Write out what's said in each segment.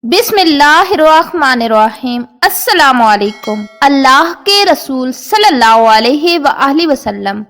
बिस्मिल्लाहिर्रहमानिर्रहीम। अस्सलामु अलैकुम। अल्लाह के रसूल सल्लल्लाहु अलैहि वआलिहि वसल्लम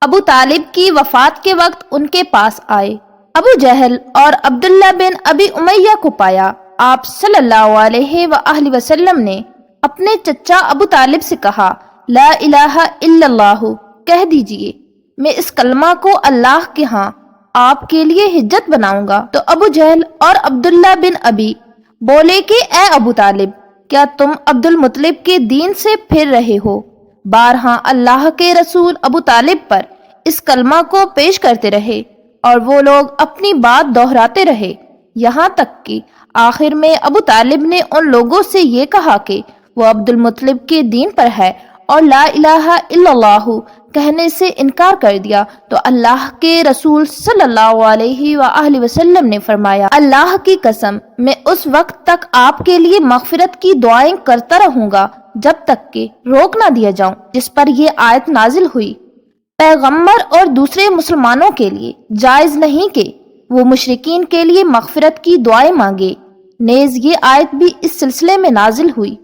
अबू तालिब की वफात के वक्त उनके पास आए। अबू जहल और अब्दुल्ला बिन अबी उमैया को पाया। आप सल्लल्लाहु अलैहि वआलिहि वसल्लम ने अपने चचा अबू तालिब से कहा, ला इलाहा इल्लल्लाहु कह दीजिए, मैं इस कलमा को अल्लाह के यहाँ आपके लिए हिज्जत बनाऊंगा। तो अबू जहल और अब्दुल्ला बिन अबी बोले कि ए अबू तालिब, क्या तुम अब्दुल मुत्तलिब के दीन से फिर रहे हो? बारहा अल्लाह के रसूल अबू तालिब पर इस कलमा को पेश करते रहे और वो लोग अपनी बात दोहराते रहे, यहाँ तक कि आखिर में अबू तालिब ने उन लोगों से ये कहा कि वो अब्दुल मुत्तलिब के दीन पर है और ला इलाहा इल्लल्लाहु कहने से इनकार कर दिया। तो अल्लाह के रसूल सल्लल्लाहु अलैहि वआलिहि वसल्लम ने फरमाया, अल्लाह की कसम, मैं उस वक्त तक आपके लिए मगफिरत की दुआएं करता रहूंगा जब तक कि रोक ना दिया जाऊं। जिस पर ये आयत नाजिल हुई, पैगंबर और दूसरे मुसलमानों के लिए जायज नहीं कि वो मुशरिकीन के लिए मगफिरत की दुआएं मांगे। नेज ये आयत भी इस सिलसिले में नाजिल हुई,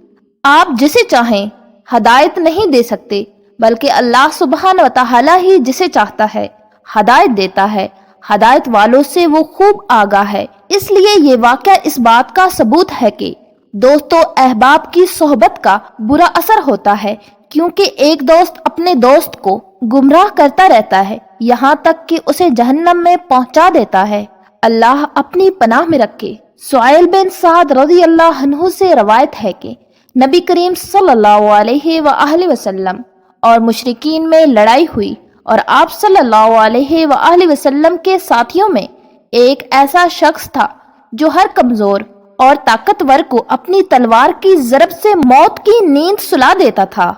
आप जिसे चाहें हदायत नहीं दे सकते, बल्कि अल्लाह सुब्हान व तआला ही जिसे चाहता है हदायत देता है। हदायत वालों से वो खूब आगाह है। इसलिए ये वाक़या इस बात का सबूत है कि दोस्तों अहबाब की सोहबत का बुरा असर होता है, क्योंकि एक दोस्त अपने दोस्त को गुमराह करता रहता है, यहाँ तक कि उसे जहन्नम में पहुंचा देता है। अल्लाह अपनी पनाह में रखे। सुहैल बिन साद रज़ी अल्लाह अन्हु से रवायत है कि नबी करीम सल्लल्लाहु अलैहि वआलिहि वसल्लम और मुशरिकीन में लड़ाई हुई और आप सल्लल्लाहु अलैहि वआलिहि वसल्लम के साथियों में एक ऐसा शख्स था जो हर कमजोर और ताकतवर को अपनी तलवार की ज़रब से मौत की नींद सुला देता था।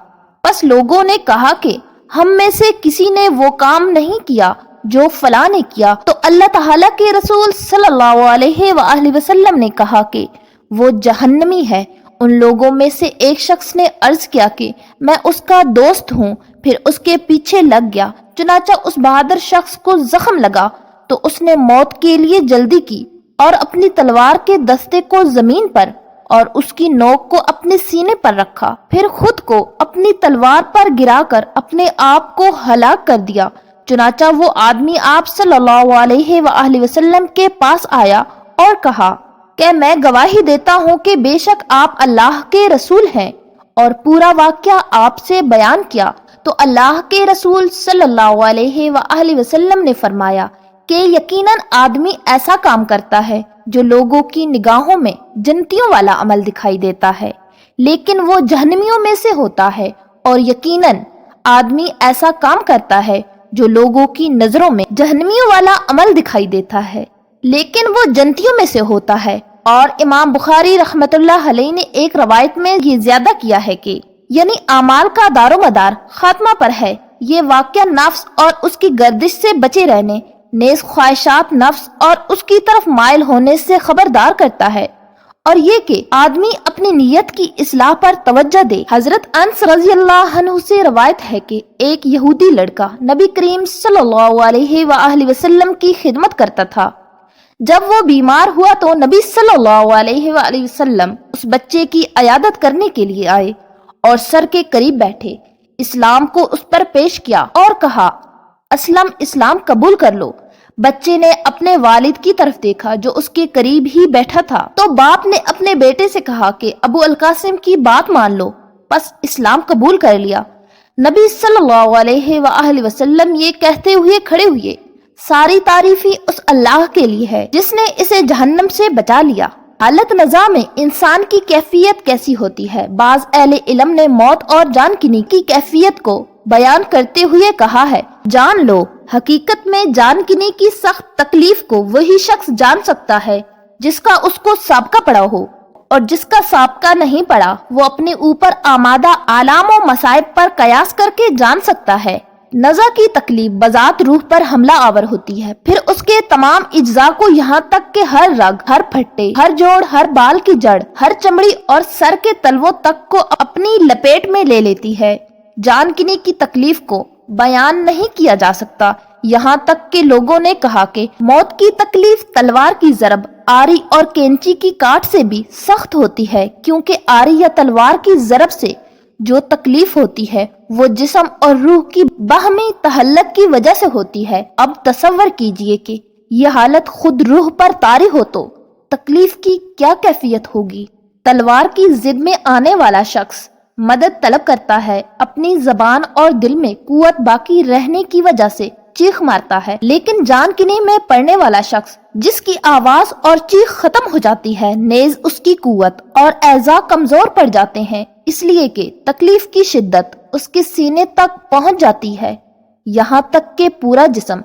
बस लोगों ने कहा कि हम में से किसी ने वो काम नहीं किया जो फलां ने किया। तो अल्लाह ताला के रसूल सल्लल्लाहु अलैहि वआलिहि वसल्लम ने कहा कि वो जहन्नमी है। उन लोगों में से एक शख्स ने अर्ज किया कि मैं उसका दोस्त हूँ, फिर उसके पीछे लग गया। चुनाचा उस बहादुर शख्स को जख्म लगा तो उसने मौत के लिए जल्दी की और अपनी तलवार के दस्ते को जमीन पर और उसकी नोक को अपने सीने पर रखा, फिर खुद को अपनी तलवार पर गिराकर अपने आप को हलाक कर दिया। चुनाचा वो आदमी आप सल्लल्लाहु अलैहि वआलिहि वसल्लम के पास आया और कहा कि मैं गवाही देता हूँ कि बेशक आप अल्लाह के रसूल हैं, और पूरा वाक़या आपसे बयान किया। तो अल्लाह के रसूल सल्लल्लाहु अलैहि वआलिहि वसल्लम ने फरमाया कि यकीनन आदमी ऐसा काम करता है जो लोगों की निगाहों में जन्नतियों वाला अमल दिखाई देता है, लेकिन वो जहन्नमियों में से होता है, और यकीनन आदमी ऐसा काम करता है जो लोगों की नजरों में जहन्नमियों वाला अमल दिखाई देता है, लेकिन वो जन्नतियों में से होता है। और इमाम बुखारी रहमतुल्लाह अलैह ने एक रवायत में ये ज्यादा किया है कि यानी अमाल का दारोमदार खात्मा पर है। ये वाक़या नफ्स और उसकी गर्दिश से बचे रहने, नेज़ ख्वाहिशात नफ्स और उसकी तरफ माइल होने से खबरदार करता है, और ये कि आदमी अपनी नीयत की इस्लाह पर तवज्जो दे। हजरत अनस रज़ी अल्लाह अन्हु से रवायत है कि एक यहूदी लड़का नबी करीम सल्लल्लाहु अलैहि वआलिहि वसल्लम की खिदमत करता था। जब वो बीमार हुआ तो नबी सल्लल्लाहु अलैहि वसल्लम उस बच्चे की अयादत करने के लिए आए और सर के करीब बैठे, इस्लाम को उस पर पेश किया और कहा, असलम, इस्लाम कबूल कर लो। बच्चे ने अपने वालिद की तरफ देखा जो उसके करीब ही बैठा था, तो बाप ने अपने बेटे से कहा कि अबू अल कासिम की बात मान लो, बस इस्लाम कबूल कर लिया। नबी सल्लल्लाहु अलैहि वसल्लम ये कहते हुए खड़े हुए, सारी तारीफी उस अल्लाह के लिए है जिसने इसे जहन्नम से बचा लिया। हालत नज़ा में इंसान की कैफियत कैसी होती है। बाज अहले इल्म ने मौत और जानकिनी की कैफियत को बयान करते हुए कहा है, जान लो, हकीकत में जानकिनी की सख्त तकलीफ को वही शख्स जान सकता है जिसका उसको साबका पड़ा हो, और जिसका साबका नहीं पड़ा वो अपने ऊपर आमादा आलाम और मसाइब पर कयास करके जान सकता है। नज़ा की तकलीफ बजात रूह पर हमला आवर होती है, फिर उसके तमाम इज्जा को यहाँ तक कि हर रग, हर फट्टे, हर जोड़, हर बाल की जड़, हर चमड़ी और सर के तलवों तक को अपनी लपेट में ले लेती है। जानकिनी की तकलीफ को बयान नहीं किया जा सकता, یہاں تک کہ لوگوں نے کہا کہ موت کی تکلیف تلوار کی ضرب، آری اور کینچی کی کاٹ سے بھی سخت ہوتی ہے، کیونکہ آری یا تلوار کی ضرب سے جو تکلیف ہوتی ہے وہ جسم اور روح کی باہمی تحلق کی وجہ سے ہوتی ہے۔ اب تصور کیجئے کہ یہ حالت خود روح پر طاری ہو تو تکلیف کی کیا کیفیت ہوگی۔ تلوار کی ضد میں آنے والا شخص مدد طلب کرتا ہے، اپنی زبان اور دل میں قوت باقی رہنے کی وجہ سے چیخ مارتا ہے، لیکن جان کنی میں پڑنے والا شخص جس کی آواز اور چیخ ختم ہو جاتی ہے، نیز اس کی قوت اور اعضاء کمزور پڑ جاتے ہیں، اس لیے کہ تکلیف کی شدت اس کے سینے تک پہنچ جاتی ہے، یہاں تک کہ پورا جسم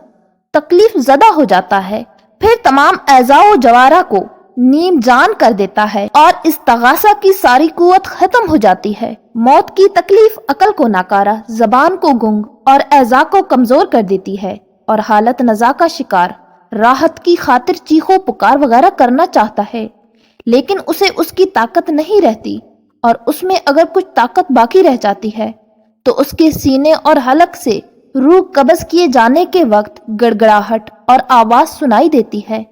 تکلیف زدہ ہو جاتا ہے، پھر تمام اعضاء و جوارح کو نیم جان کر دیتا ہے اور استغاثہ کی ساری قوت ختم ہو جاتی ہے۔ موت کی تکلیف عقل کو ناکارہ، زبان کو گنگ اور اعضاء کو کمزور کر دیتی ہے، اور حالت نزا کا شکار راحت کی خاطر چیخو پکار وغیرہ کرنا چاہتا ہے، لیکن اسے اس کی طاقت نہیں رہتی، اور اس میں اگر کچھ طاقت باقی رہ جاتی ہے تو اس کے سینے اور حلق سے روح قبض کیے جانے کے وقت گڑگڑاہٹ اور آواز سنائی دیتی ہے،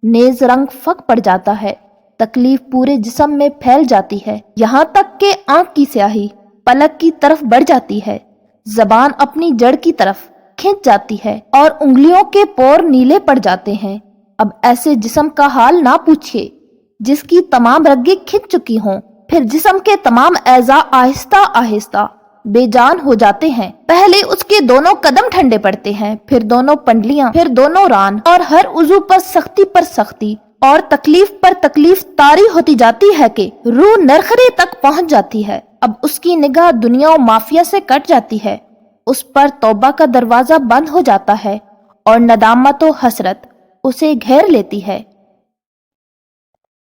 نیز رنگ فک پڑ جاتا ہے، تکلیف پورے جسم میں پھیل جاتی ہے، یہاں تک کہ آنکھ کی سیاہی پلک کی طرف بڑھ جاتی ہے، زبان اپنی جڑ کی طرف کھنچ جاتی ہے اور انگلیوں کے پور نیلے پڑ جاتے ہیں۔ اب ایسے جسم کا حال نہ پوچھئے جس کی تمام رگیں کھنچ چکی ہوں، پھر جسم کے تمام اعضاء آہستہ آہستہ بے جان ہو جاتے ہیں، پہلے اس کے دونوں قدم ٹھنڈے پڑتے ہیں، پھر دونوں پنڈلیاں، پھر دونوں ران، اور ہر عضو پر سختی اور تکلیف پر تکلیف طاری ہوتی جاتی ہے کہ روح نرخرے تک پہنچ جاتی ہے۔ اب اس کی نگاہ دنیا و مافیا سے کٹ جاتی ہے، اس پر توبہ کا دروازہ بند ہو جاتا ہے اور ندامت و حسرت اسے گھیر لیتی ہے۔